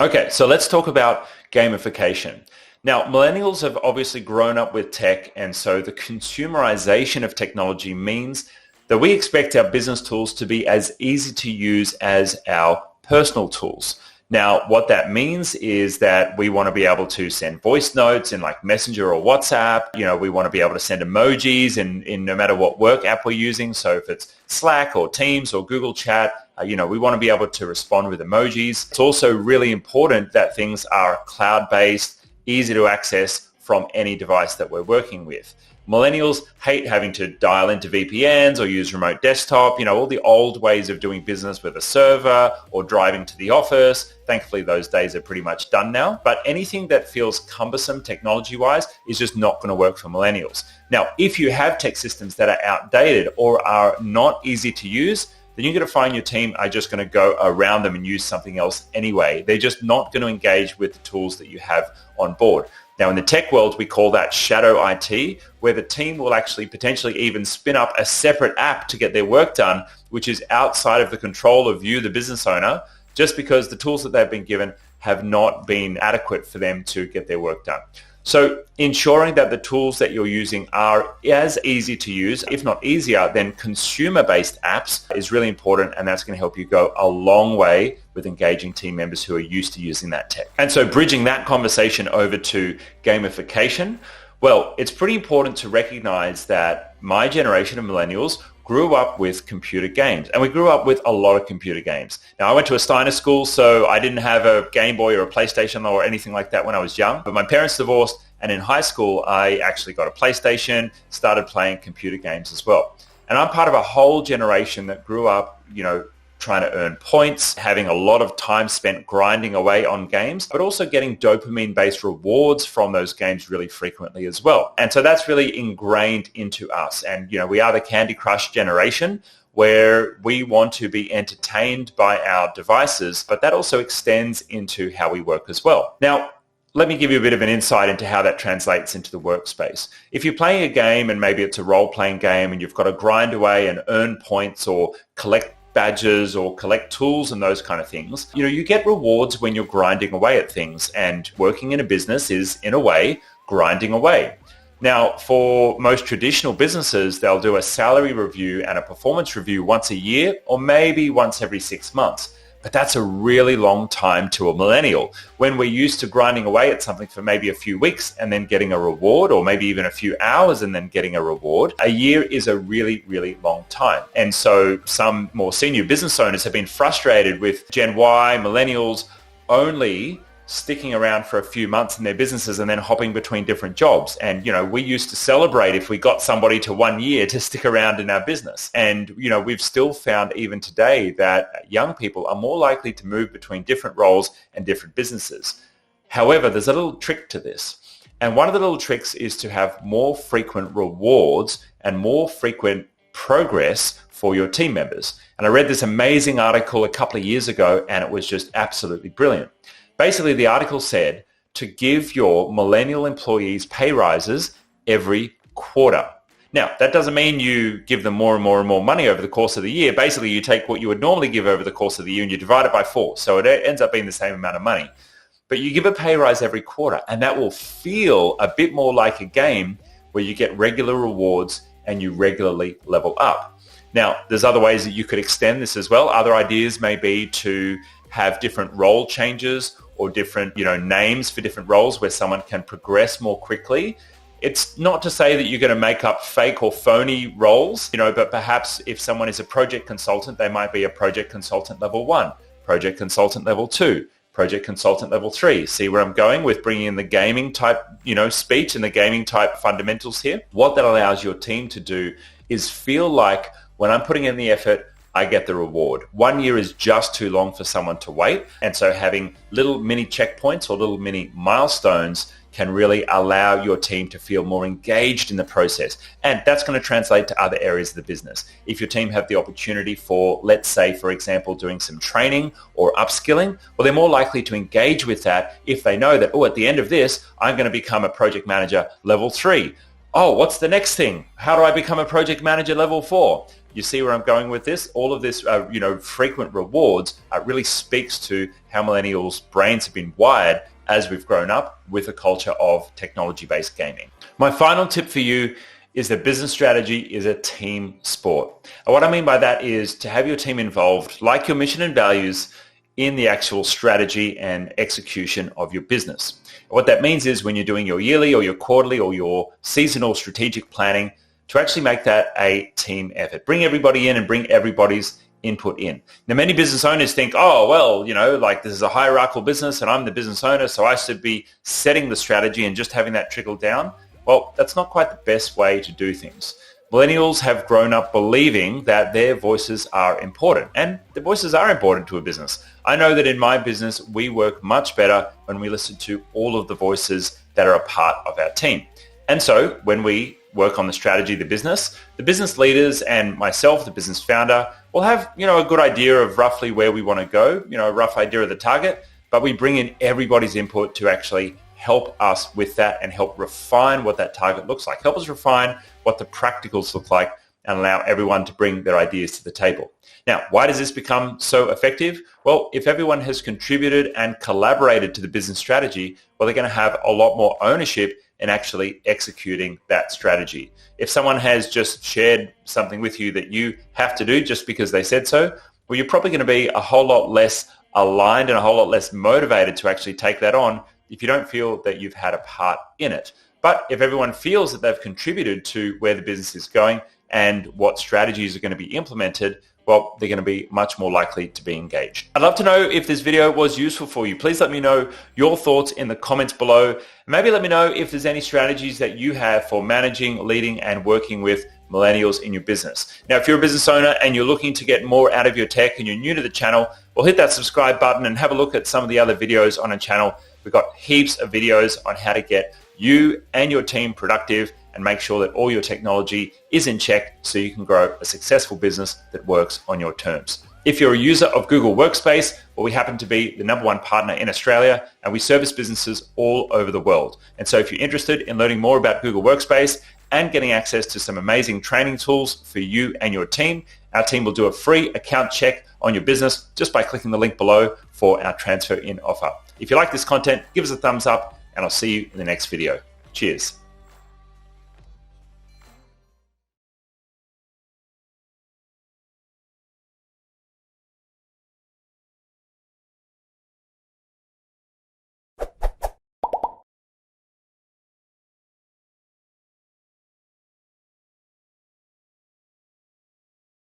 Okay, so let's talk about gamification. Now, millennials have obviously grown up with tech, and so the consumerization of technology means that we expect our business tools to be as easy to use as our personal tools. Now, what that means is that we want to be able to send voice notes in like Messenger or WhatsApp. We want to be able to send emojis in no matter what work app we're using. So if it's Slack or Teams or Google Chat, we want to be able to respond with emojis. It's also really important that things are cloud-based, easy to access from any device that we're working with. Millennials hate having to dial into VPNs or use remote desktop, all the old ways of doing business with a server or driving to the office. Thankfully, those days are pretty much done now. But anything that feels cumbersome technology-wise is just not going to work for millennials. Now, if you have tech systems that are outdated or are not easy to use, then you're going to find your team are just going to go around them and use something else anyway. They're just not going to engage with the tools that you have on board. Now, in the tech world, we call that shadow IT, where the team will actually potentially even spin up a separate app to get their work done, which is outside of the control of you, the business owner, just because the tools that they've been given have not been adequate for them to get their work done. So ensuring that the tools that you're using are as easy to use, if not easier, than consumer-based apps is really important, and that's going to help you go a long way with engaging team members who are used to using that tech. And so bridging that conversation over to gamification, well, it's pretty important to recognize that my generation of millennials grew up with computer games, and we grew up with a lot of computer games. Now, I went to a Steiner school, so I didn't have a Game Boy or a PlayStation or anything like that when I was young, but my parents divorced, and in high school, I actually got a PlayStation, started playing computer games as well. And I'm part of a whole generation that grew up, trying to earn points, having a lot of time spent grinding away on games, but also getting dopamine-based rewards from those games really frequently as well. And so that's really ingrained into us. And, we are the Candy Crush generation where we want to be entertained by our devices, but that also extends into how we work as well. Now, let me give you a bit of an insight into how that translates into the workspace. If you're playing a game and maybe it's a role-playing game and you've got to grind away and earn points or collect badges or collect tools and those kind of things, you get rewards when you're grinding away at things, and working in a business is, in a way, grinding away. Now, for most traditional businesses, they'll do a salary review and a performance review once a year or maybe once every 6 months. But that's a really long time to a millennial. When we're used to grinding away at something for maybe a few weeks and then getting a reward, or maybe even a few hours and then getting a reward, a year is a really, really long time. And so some more senior business owners have been frustrated with Gen Y, millennials, only sticking around for a few months in their businesses and then hopping between different jobs. And, we used to celebrate if we got somebody to 1 year to stick around in our business. And, we've still found even today that young people are more likely to move between different roles and different businesses. However, there's a little trick to this. And one of the little tricks is to have more frequent rewards and more frequent progress for your team members. And I read this amazing article a couple of years ago, and it was just absolutely brilliant. Basically, the article said to give your millennial employees pay rises every quarter. Now, that doesn't mean you give them more and more and more money over the course of the year. Basically, you take what you would normally give over the course of the year and you divide it by 4. So it ends up being the same amount of money. But you give a pay rise every quarter, and that will feel a bit more like a game where you get regular rewards and you regularly level up. Now, there's other ways that you could extend this as well. Other ideas may be to have different role changes or different, names for different roles where someone can progress more quickly. It's not to say that you're going to make up fake or phony roles, but perhaps if someone is a project consultant, they might be a project consultant level 1, project consultant level 2, project consultant level 3. See where I'm going with bringing in the gaming type, speech and the gaming type fundamentals here? What that allows your team to do is feel like when I'm putting in the effort, I get the reward. 1 year is just too long for someone to wait. And so having little mini checkpoints or little mini milestones can really allow your team to feel more engaged in the process. And that's going to translate to other areas of the business. If your team have the opportunity for, let's say, for example, doing some training or upskilling, well, they're more likely to engage with that if they know that, at the end of this, I'm going to become a project manager level 3. Oh, what's the next thing? How do I become a project manager level 4? You see where I'm going with this? All of this, frequent rewards really speaks to how millennials' brains have been wired as we've grown up with a culture of technology-based gaming. My final tip for you is that business strategy is a team sport. And what I mean by that is to have your team involved, like your mission and values, in the actual strategy and execution of your business. What that means is when you're doing your yearly or your quarterly or your seasonal strategic planning, to actually make that a team effort. Bring everybody in and bring everybody's input in. Now, many business owners think, oh, well, this is a hierarchical business and I'm the business owner, so I should be setting the strategy and just having that trickle down. Well, that's not quite the best way to do things. Millennials have grown up believing that their voices are important, and their voices are important to a business. I know that in my business, we work much better when we listen to all of the voices that are a part of our team. And so when we work on the strategy of the business leaders and myself, the business founder, will have, a good idea of roughly where we want to go, a rough idea of the target, but we bring in everybody's input to actually help us with that and help refine what that target looks like. Help us refine what the practicals look like and allow everyone to bring their ideas to the table. Now, why does this become so effective? Well, if everyone has contributed and collaborated to the business strategy, well, they're going to have a lot more ownership in actually executing that strategy. If someone has just shared something with you that you have to do just because they said so, well, you're probably going to be a whole lot less aligned and a whole lot less motivated to actually take that on if you don't feel that you've had a part in it. But if everyone feels that they've contributed to where the business is going and what strategies are going to be implemented, well, they're going to be much more likely to be engaged. I'd love to know if this video was useful for you. Please let me know your thoughts in the comments below. Maybe let me know if there's any strategies that you have for managing, leading, and working with millennials in your business. Now, if you're a business owner and you're looking to get more out of your tech and you're new to the channel, well, hit that subscribe button and have a look at some of the other videos on our channel. We've got heaps of videos on how to get you and your team productive and make sure that all your technology is in check so you can grow a successful business that works on your terms. If you're a user of Google Workspace, well, we happen to be the #1 partner in Australia and we service businesses all over the world. And so if you're interested in learning more about Google Workspace and getting access to some amazing training tools for you and your team, our team will do a free account check on your business just by clicking the link below for our transfer in offer. If you like this content, give us a thumbs up and I'll see you in the next video. Cheers.